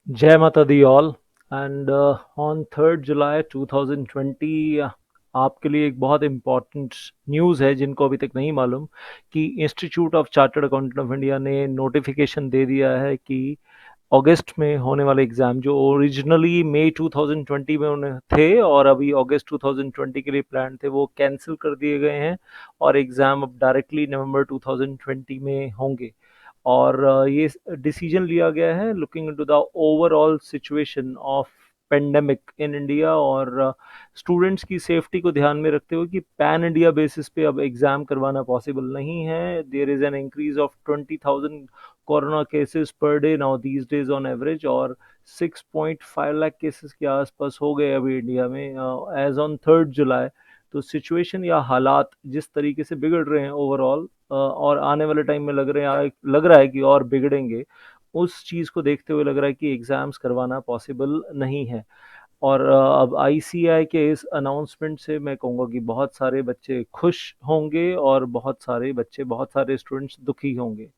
जय माता the all and on 3 जुलाई 2020 आपके लिए एक बहुत इम्पॉर्टेंट न्यूज़ है जिनको अभी तक नहीं मालूम कि institute of chartered accountant of India ने नोटिफिकेशन दे दिया है कि अगस्त में होने वाले एग्ज़ाम जो ओरिजिनली मई 2020 में उन्हें थे और अभी अगस्त 2020 के लिए प्लान थे वो कैंसिल कर दिए गए हैं और एग्ज़ाम अब डायरेक्टली नवंबर 2020 में होंगे। और ये डिसीजन लिया गया है looking into the overall situation of pandemic in India और स्टूडेंट्स की सेफ्टी को ध्यान में रखते हुए कि पैन इंडिया बेसिस पे अब एग्ज़ाम करवाना पॉसिबल नहीं है। There is an increase of 20,000 corona cases per day now these days on average और 6.5 लाख केसेस के आसपास हो गए अभी इंडिया में एज ऑन 3 जुलाई। तो सिचुएशन या हालात जिस तरीके से बिगड़ रहे हैं ओवरऑल और आने वाले टाइम में लग रहा है कि और बिगड़ेंगे। उस चीज़ को देखते हुए लग रहा है कि एग्ज़ाम्स करवाना पॉसिबल नहीं है। और अब आईसीएआई के इस अनाउंसमेंट से मैं कहूँगा कि बहुत सारे बच्चे खुश होंगे और बहुत सारे स्टूडेंट्स दुखी होंगे।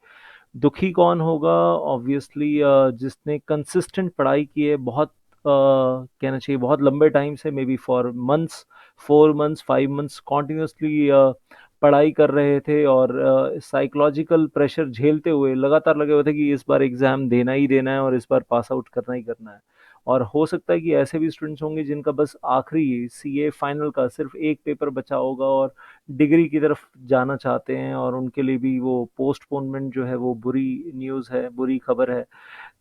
दुखी कौन होगा? ऑब्वियसली जिसने कंसिस्टेंट पढ़ाई की है बहुत कहना चाहिए बहुत लंबे टाइम से, may be for months, 4 months 5 months continuously पढ़ाई कर रहे थे और साइकोलॉजिकल प्रेशर झेलते हुए लगातार लगे हुए थे कि इस बार एग्ज़ाम देना ही देना है और इस बार पास आउट करना ही करना है। और हो सकता है कि ऐसे भी स्टूडेंट्स होंगे जिनका बस आखिरी सीए फाइनल का सिर्फ एक पेपर बचा होगा और डिग्री की तरफ जाना चाहते हैं और उनके लिए भी वो पोस्टपोनमेंट जो है वो बुरी न्यूज़ है, बुरी खबर है।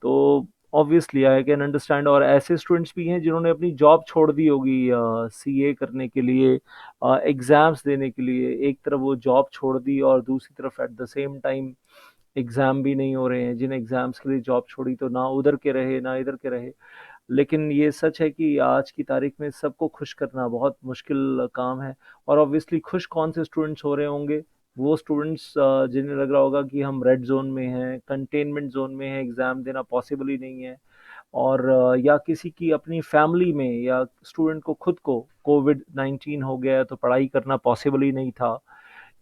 तो ऑब्वियसली आई कैन अंडरस्टैंड। और ऐसे स्टूडेंट्स भी हैं जिन्होंने अपनी जॉब छोड़ दी होगी सीए करने के लिए, एग्ज़ाम्स देने के लिए। एक तरफ वो जॉब छोड़ दी और दूसरी तरफ at the same time exam भी नहीं हो रहे हैं। जिन एग्ज़ाम्स के लिए जॉब छोड़ी तो ना उधर के रहे ना इधर के रहे। लेकिन ये सच है कि आज की तारीख में सबको खुश करना बहुत मुश्किल काम है। और ऑब्वियसली खुश कौन से स्टूडेंट्स हो रहे होंगे? वो स्टूडेंट्स जिन्हें लग रहा होगा कि हम रेड जोन में हैं, कंटेनमेंट जोन में हैं, एग्ज़ाम देना पॉसिबल ही नहीं है। और या किसी की अपनी फैमिली में या स्टूडेंट को खुद को कोविड 19 हो गया है तो पढ़ाई करना पॉसिबल ही नहीं था।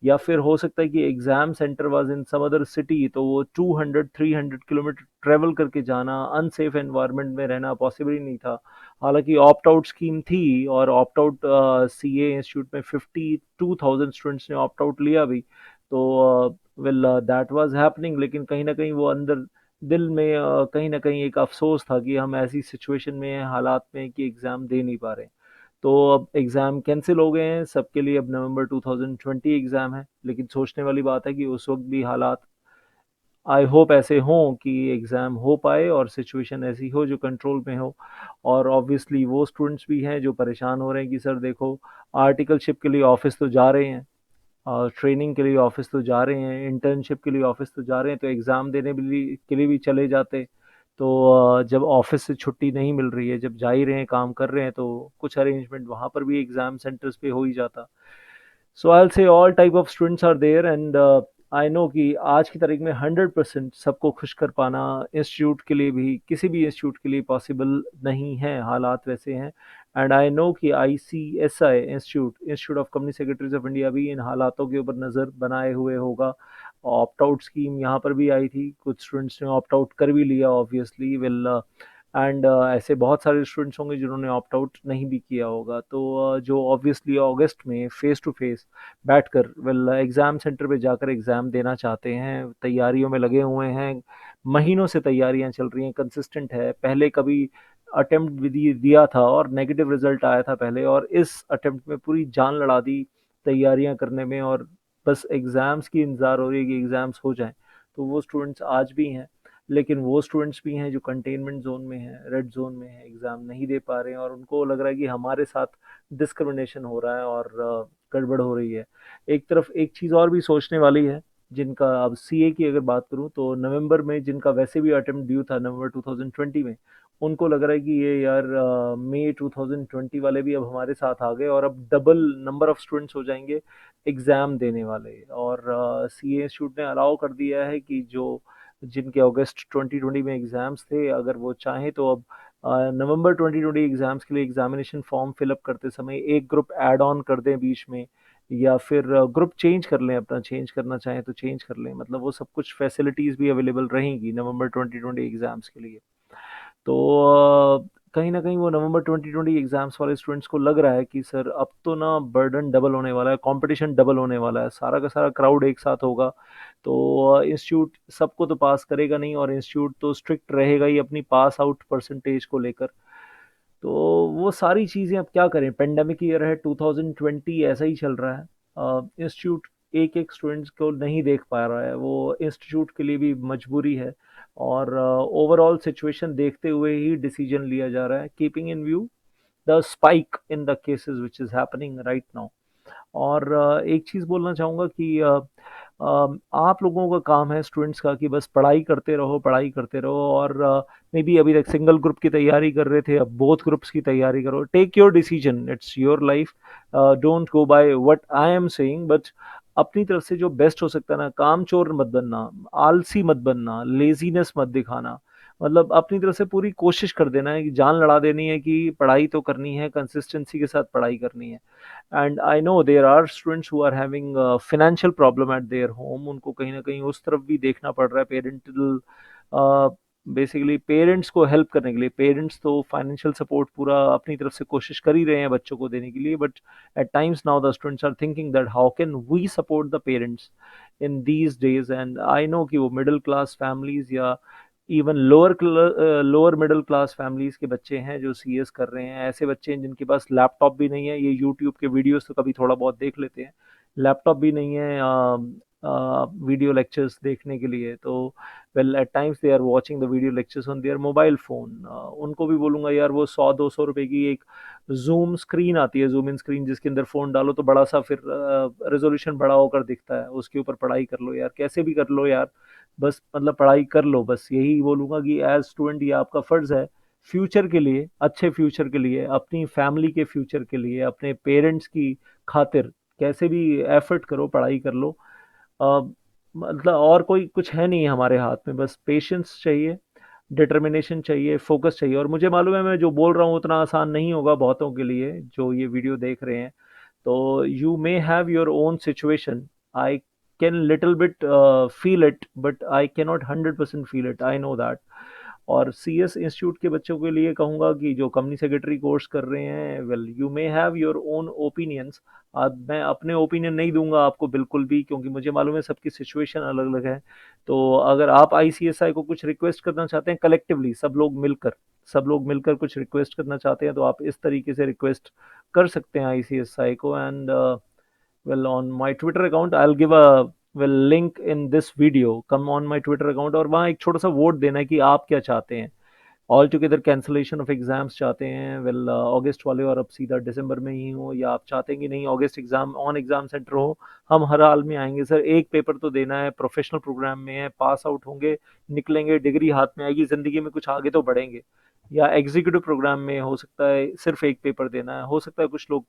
या फिर हो सकता है कि exam centre was in some other city तो वो 200-300 किलोमीटर ट्रेवल करके जाना, अनसेफ एनवायरनमेंट में रहना पॉसिबल ही नहीं था। हालांकि ऑप्ट आउट स्कीम थी और ऑप्ट आउट सीए इंस्टीट्यूट में 52,000 स्टूडेंट्स ने ऑप्ट आउट लिया भी। तो वेल दैट वाज हैपनिंग, लेकिन कहीं ना कहीं वो अंदर दिल में कहीं ना कहीं एक अफसोस था कि हम ऐसी सिचुएशन में हैं, हालात में हैं कि एग्ज़ाम दे नहीं पा रहे हैं। तो अब एग्ज़ाम कैंसिल हो गए हैं सबके लिए, अब नवंबर 2020 एग्ज़ाम है। लेकिन सोचने वाली बात है कि उस वक्त भी हालात आई होप ऐसे हों कि एग्ज़ाम हो पाए और सिचुएशन ऐसी हो जो कंट्रोल में हो। और ऑब्वियसली वो स्टूडेंट्स भी हैं जो परेशान हो रहे हैं कि सर देखो, आर्टिकलशिप के लिए ऑफिस तो जा रहे हैं, ट्रेनिंग के लिए ऑफिस तो जा रहे हैं, इंटर्नशिप के लिए ऑफिस तो जा रहे हैं, तो एग्ज़ाम देने के लिए भी चले जाते। तो जब ऑफिस से छुट्टी नहीं मिल रही है, जब जा ही रहे हैं, काम कर रहे हैं, तो कुछ अरेंजमेंट वहाँ पर भी एग्ज़ाम सेंटर्स पे हो ही जाता। So I will say all type of students are there and I know कि आज की तारीख में 100% सबको खुश कर पाना इंस्टीट्यूट के लिए भी, किसी भी इंस्टीट्यूट के लिए पॉसिबल नहीं है, हालात वैसे हैं। एंड आई नो कि ICSI institute of company secretaries of India भी इन हालातों के ऊपर नज़र बनाए हुए होगा। ऑप्ट आउट स्कीम यहाँ पर भी आई थी, कुछ स्टूडेंट्स ने ऑप्ट आउट कर भी लिया ऑब्वियसली, विल एंड ऐसे बहुत सारे स्टूडेंट्स होंगे जिन्होंने ऑप्ट आउट नहीं भी किया होगा। तो जो ऑब्वियसली अगस्त में फेस टू फेस बैठकर वेल एग्ज़ाम सेंटर पे जाकर एग्ज़ाम देना चाहते हैं, तैयारियों में लगे हुए हैं, महीनों से तैयारियां चल रही हैं, कंसिस्टेंट है। पहले कभी अटेम्प्ट भी दिया था और नेगेटिव रिजल्ट आया था पहले, और इस अटेम्प्ट में पूरी जान लड़ा दी तैयारियां करने में, और बस एग्ज़ाम्स की इंतज़ार हो रही है कि एग्ज़ाम्स हो जाएं। तो वो स्टूडेंट्स आज भी हैं। लेकिन वो स्टूडेंट्स भी हैं जो कंटेनमेंट जोन में हैं, रेड जोन में हैं, एग्ज़ाम नहीं दे पा रहे हैं और उनको लग रहा है कि हमारे साथ डिस्क्रिमिनेशन हो रहा है और गड़बड़ हो रही है। एक तरफ एक चीज़ और भी सोचने वाली है, जिनका अब सीए की अगर बात करूं तो नवंबर में जिनका वैसे भी अटेम्प्ट ड्यू था नवंबर 2020 में, उनको लग रहा है कि ये यार मई 2020 वाले भी अब हमारे साथ आ गए और अब डबल नंबर ऑफ स्टूडेंट्स हो जाएंगे एग्ज़ाम देने वाले। और सीए इंस्टीट्यूट ने अलाउ कर दिया है कि जो जिनके अगस्त 2020 में एग्ज़ाम्स थे, अगर वो चाहें तो अब नवंबर 2020 एग्ज़ाम्स के लिए एग्जामिनेशन फॉर्म फिलअप करते समय एक ग्रुप ऐड ऑन कर दें बीच में, या फिर ग्रुप चेंज कर लें, अपना चेंज करना चाहें तो चेंज कर लें। मतलब वो सब कुछ फैसिलिटीज़ भी अवेलेबल रहेंगी नवंबर 2020 एग्ज़ाम्स के लिए। तो कहीं न कहीं वो नवंबर 2020 एग्ज़ाम्स वाले स्टूडेंट्स को लग रहा है कि सर अब तो ना बर्डन डबल होने वाला है, कॉम्पिटिशन डबल होने वाला है, सारा का सारा क्राउड एक साथ होगा, तो इंस्टीट्यूट सबको तो पास करेगा नहीं और इंस्टीट्यूट तो स्ट्रिक्ट रहेगा ही अपनी पास आउट परसेंटेज को लेकर। तो वो सारी चीज़ें अब क्या करें, पेंडेमिक ईयर है 2020, ऐसा ही चल रहा है। इंस्टीट्यूट एक एक स्टूडेंट्स को नहीं देख पा रहा है, वो इंस्टीट्यूट के लिए भी मजबूरी है और ओवरऑल सिचुएशन देखते हुए ही डिसीजन लिया जा रहा है, keeping in view the spike in the cases which is happening right now. और एक चीज़ बोलना चाहूँगा कि आप लोगों का काम है स्टूडेंट्स का कि बस पढ़ाई करते रहो और मे बी अभी तक सिंगल ग्रुप की तैयारी कर रहे थे, अब बोथ ग्रुप्स की तैयारी करो। Take your decision, it's your life. Don't go by what I am saying, but अपनी तरफ से जो बेस्ट हो सकता है ना, काम चोर मत बनना, आलसी मत बनना, लेजीनेस मत दिखाना, मतलब अपनी तरफ से पूरी कोशिश कर देना है कि जान लड़ा देनी है कि पढ़ाई तो करनी है, कंसिस्टेंसी के साथ पढ़ाई करनी है। And I know there are students who are having financial problem at their home, उनको कहीं ना कहीं उस तरफ भी देखना पड़ रहा है, पेरेंटल बेसिकली पेरेंट्स को हेल्प करने के लिए। पेरेंट्स तो फाइनेंशियल सपोर्ट पूरा अपनी तरफ से कोशिश कर ही रहे हैं बच्चों को देने के लिए, but at times now the students are thinking that how can we support the parents in these days. And I know कि वो मिडिल क्लास फैमिलीज या even lower middle class families के बच्चे हैं जो सीएस कर रहे हैं, ऐसे बच्चे हैं जिनके पास लैपटॉप भी नहीं है, ये यूट्यूब के वीडियोस तो कभी थोड़ा बहुत देख लेते हैं, लैपटॉप भी नहीं है वीडियो लेक्चर्स देखने के लिए, तो well at times they are watching the video lectures on their mobile phone. उनको भी बोलूंगा यार, वो 100-200 रुपए की एक जूम स्क्रीन आती है, जूम इन स्क्रीन, जिसके अंदर फोन डालो तो बड़ा सा फिर रेजोल्यूशन बड़ा होकर दिखता है, उसके ऊपर पढ़ाई कर लो यार, कैसे भी कर लो यार, बस मतलब पढ़ाई कर लो। बस यही बोलूँगा कि एज स्टूडेंट ये आपका फ़र्ज़ है, फ्यूचर के लिए, अच्छे फ्यूचर के लिए, अपनी फैमिली के फ्यूचर के लिए, अपने पेरेंट्स की खातिर कैसे भी एफर्ट करो, पढ़ाई कर लो। अ, मतलब और कोई कुछ है नहीं हमारे हाथ में, बस पेशेंस चाहिए, डिटर्मिनेशन चाहिए, फोकस चाहिए। और मुझे मालूम है मैं जो बोल रहा हूँ उतना आसान नहीं होगा बहुतों के लिए जो ये वीडियो देख रहे हैं, तो you may have your own situation. I can little bit feel it, but I cannot 100% feel it. I know that. और सी एस इंस्टीट्यूट के बच्चों के लिए कहूँगा कि जो कंपनी सेक्रेटरी कोर्स कर रहे हैं, well you may have your own opinions. अब मैं अपने ओपिनियन नहीं दूंगा आपको बिल्कुल भी, क्योंकि मुझे मालूम है सबकी सिचुएशन अलग अलग है। तो अगर आप आईसीएसआई को कुछ रिक्वेस्ट करना चाहते हैं कलेक्टिवली, सब लोग मिलकर कुछ रिक्वेस्ट करना चाहते हैं, तो आप इस तरीके से रिक्वेस्ट कर सकते हैं आईसीएसआई को। And well, on my Twitter account I'll give a well link in this video, come on my Twitter account, और वहाँ एक छोटा सा वोट देना है कि आप क्या चाहते हैं। All together cancellation of exams चाहते हैं, वेल अगस्त वाले, और अब सीधा दिसंबर में ही हो, या आप चाहते हैं कि नहीं अगस्त एग्जाम ऑन एग्जाम सेंटर हो, हम हर हाल में आएंगे सर, एक पेपर तो देना है, प्रोफेशनल प्रोग्राम में है, पास आउट होंगे, निकलेंगे, डिग्री हाथ में आएगी, ज़िंदगी में कुछ आगे तो बढ़ेंगे। या एग्जीक्यूटिव प्रोग्राम में हो सकता है सिर्फ एक पेपर देना है, हो सकता है कुछ लोग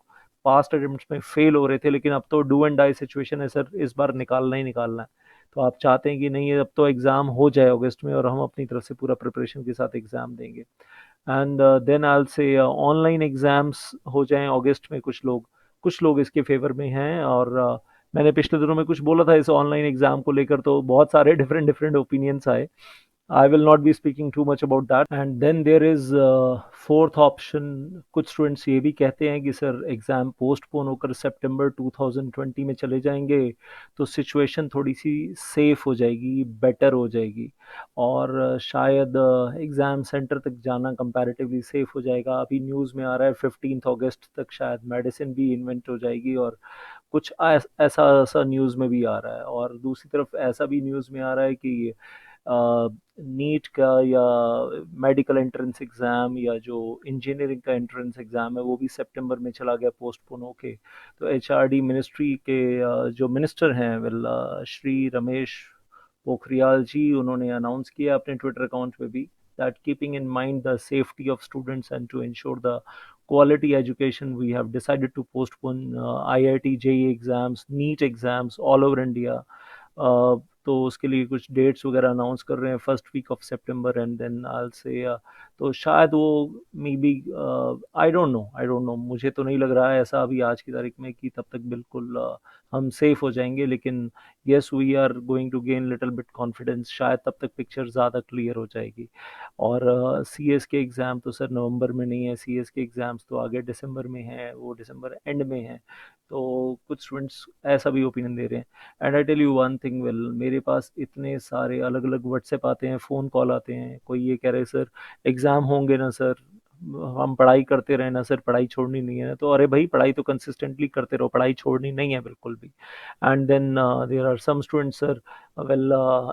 पास्ट अटेम्प्ट्स में फेल हो रहे थे, लेकिन अब तो डू एंड डाई सिचुएशन है सर, इस बार निकालना ही निकालना है। तो आप चाहते हैं कि नहीं अब तो एग्ज़ाम हो जाए अगस्त में और हम अपनी तरफ से पूरा प्रिपरेशन के साथ एग्ज़ाम देंगे। And then I will say online exams हो जाएं अगस्त में, कुछ लोग इसके फेवर में हैं। और मैंने पिछले दिनों में कुछ बोला था इस ऑनलाइन एग्ज़ाम को लेकर, तो बहुत सारे डिफरेंट डिफरेंट ओपिनियंस आए। I will not be speaking too much about that. And then there is fourth option, कुछ स्टूडेंट्स ये भी कहते हैं कि सर एग्ज़ाम पोस्टपोन होकर सितंबर 2020 में चले जाएंगे तो सिचुएशन थोड़ी सी सेफ हो जाएगी, बेटर हो जाएगी, और शायद एग्ज़ाम सेंटर तक जाना कंपैरेटिवली सेफ हो जाएगा। अभी न्यूज़ में आ रहा है 15 अगस्त तक शायद मेडिसिन भी इन्वेंट हो जाएगी, और कुछ ऐसा ऐसा न्यूज़ में भी आ रहा है। और दूसरी तरफ ऐसा भी न्यूज़ में आ रहा है कि नीट का या मेडिकल एंट्रेंस एग्ज़ाम या जो इंजीनियरिंग का एंट्रेंस एग्ज़ाम है वो भी सितंबर में चला गया पोस्टपोन होके। तो एचआरडी मिनिस्ट्री के जो मिनिस्टर हैं, वेल श्री रमेश पोखरियाल जी, उन्होंने अनाउंस किया अपने ट्विटर अकाउंट पे भी that keeping in mind the safety of students and to ensure the quality education, we have decided to postpone IIT JEE exams, NEET exams all over India. तो उसके लिए कुछ dates वगैरह announce कर रहे हैं, फर्स्ट वीक ऑफ सितंबर, and then I say तो शायद वो may be, I don't know, मुझे तो नहीं लग रहा है ऐसा अभी आज की तारीख में कि तब तक बिल्कुल हम सेफ हो जाएंगे, लेकिन yes we are going to gain little bit confidence, शायद तब तक पिक्चर ज़्यादा क्लियर हो जाएगी। और सी एस के एग्ज़ाम तो सर नवंबर में नहीं है, सी एस के एग्ज़ाम्स तो आगे दिसंबर में हैं, वो दिसंबर एंड में हैं। तो कुछ स्टूडेंट्स ऐसा भी ओपिनियन दे रहे हैं। And I tell you one thing, well मेरे पास इतने सारे अलग अलग व्हाट्सएप आते हैं, फ़ोन कॉल आते हैं, कोई ये कह रहे सर एग्ज़ाम होंगे ना सर, हम पढ़ाई करते रहे ना सर, पढ़ाई छोड़नी नहीं है। तो अरे भाई पढ़ाई तो कंसिस्टेंटली करते रहो, पढ़ाई छोड़नी नहीं है बिल्कुल भी। And then there are some students sir, well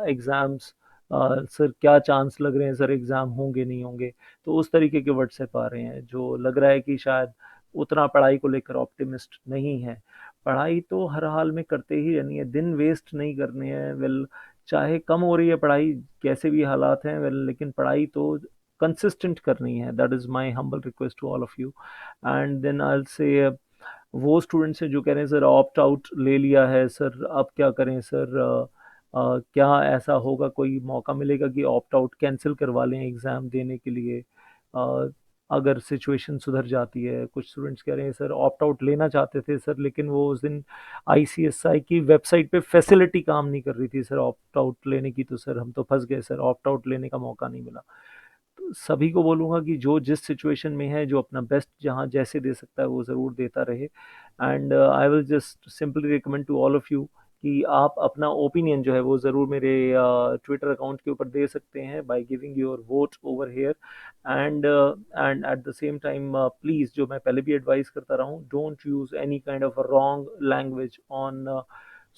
exams sir क्या चांस लग रहे हैं सर, एग्जाम होंगे नहीं होंगे। तो उस तरीके के व्हाट्सएप आ रहे हैं जो लग रहा है कि शायद उतना पढ़ाई को लेकर ऑप्टिमिस्ट नहीं है। पढ़ाई तो हर हाल में करते ही रहनी है, दिन वेस्ट नहीं करने हैं। वेल चाहे कम हो रही है पढ़ाई, कैसे भी हालात हैं, वेल लेकिन पढ़ाई तो कंसिस्टेंट करनी है। That is my humble request to all of you. And then I will say वो स्टूडेंट्स हैं जो कह रहे हैं सर ऑप्ट आउट ले लिया है सर, अब क्या करें सर, क्या ऐसा होगा, कोई मौका मिलेगा कि ऑप्ट आउट कैंसिल करवा लें एग्ज़ाम देने के लिए, अ, अगर सिचुएशन सुधर जाती है। कुछ स्टूडेंट्स कह रहे हैं सर ऑप्ट आउट लेना चाहते थे सर, लेकिन वो उस दिन आईसीएसआई की वेबसाइट पे फैसिलिटी काम नहीं कर रही थी सर ऑप्ट आउट लेने की, तो सर हम तो फंस गए सर, ऑप्ट आउट लेने का मौका नहीं मिला। तो सभी को बोलूँगा कि जो जिस सिचुएशन में है, जो अपना बेस्ट जहाँ जैसे दे सकता है वो ज़रूर देता रहे। And I will just simply recommend to all of you कि आप अपना ओपिनियन जो है वो ज़रूर मेरे ट्विटर अकाउंट के ऊपर दे सकते हैं by giving your vote over here. And at the same time please, जो मैं पहले भी एडवाइस करता रहा हूँ, don't use any kind of wrong language on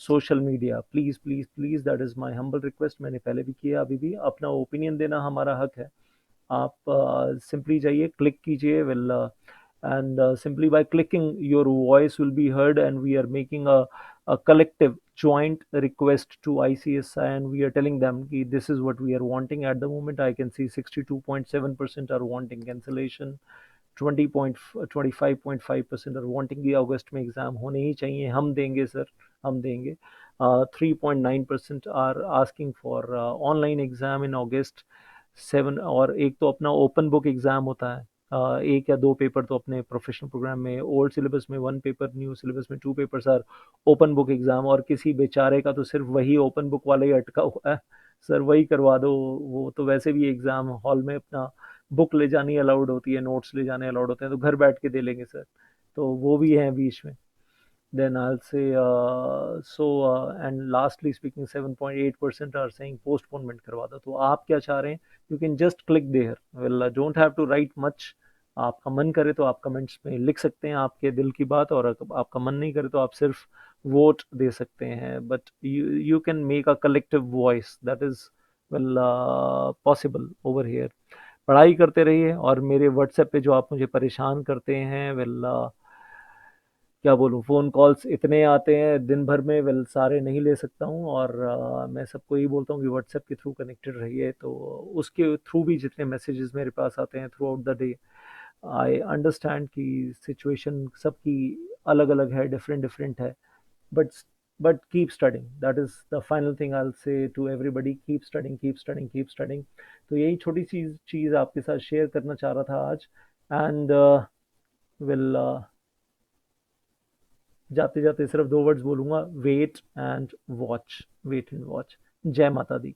social media, please please please, that is my humble request. मैंने पहले भी किया, अभी भी, अपना ओपिनियन देना हमारा हक है। आप सिंपली जाइए, क्लिक कीजिए, will and simply by clicking your voice will be heard, and we are making a collective joint request to ICSI, and we are telling them कि this is what we are wanting at the moment. I can see 62.7% are wanting cancellation, 25.5% are wanting कि अगस्त में exam होने ही चाहिए, हम देंगे sir, हम देंगे। 3.9% are asking for online exam in August 7। और एक तो अपना ओपन बुक एग्ज़ाम होता है, एक या दो पेपर तो अपने प्रोफेशनल प्रोग्राम में, ओल्ड सिलेबस में वन पेपर, न्यू सिलेबस में two papers are open book exam. और किसी बेचारे का तो सिर्फ वही ओपन बुक वाला ही अटका हुआ है, सर वही करवा दो। वो तो वैसे भी एग्ज़ाम हॉल में अपना बुक ले जानी अलाउड होती है, नोट्स ले जाने अलाउड होते हैं, तो घर बैठ के दे लेंगे सर, तो वो भी हैं बीच में। Then I'll say, and lastly speaking, 7.8% are saying postponement करवा दो। तो आप क्या चाह रहे हैं? You can just click there. Well, don't have to write much. आपका मन करे तो आप कमेंट्स में लिख सकते हैं आपके दिल की बात, और आपका मन नहीं करे तो आप सिर्फ वोट दे सकते हैं। But you can make a collective voice, that is well possible over here. पढ़ाई करते रहिए, और मेरे व्हाट्सएप पे जो आप मुझे परेशान करते हैं, वेल क्या बोलूँ, फ़ोन कॉल्स इतने आते हैं दिन भर में, वेल सारे नहीं ले सकता हूँ। और मैं सबको यही बोलता हूँ कि व्हाट्सएप के थ्रू कनेक्टेड रहिए, तो उसके थ्रू भी जितने मैसेजेस मेरे पास आते हैं throughout the day, I understand कि सिचुएशन सबकी अलग अलग है, डिफरेंट डिफरेंट है। But but keep studying, that is the final thing I will say to everybody, keep studying keep studying keep studying. तो यही छोटी चीज़ चीज़ आपके साथ शेयर करना चाह रहा था आज। एंड विल जाते जाते सिर्फ दो वर्ड्स बोलूंगा, wait and watch, wait and watch. जय माता दी।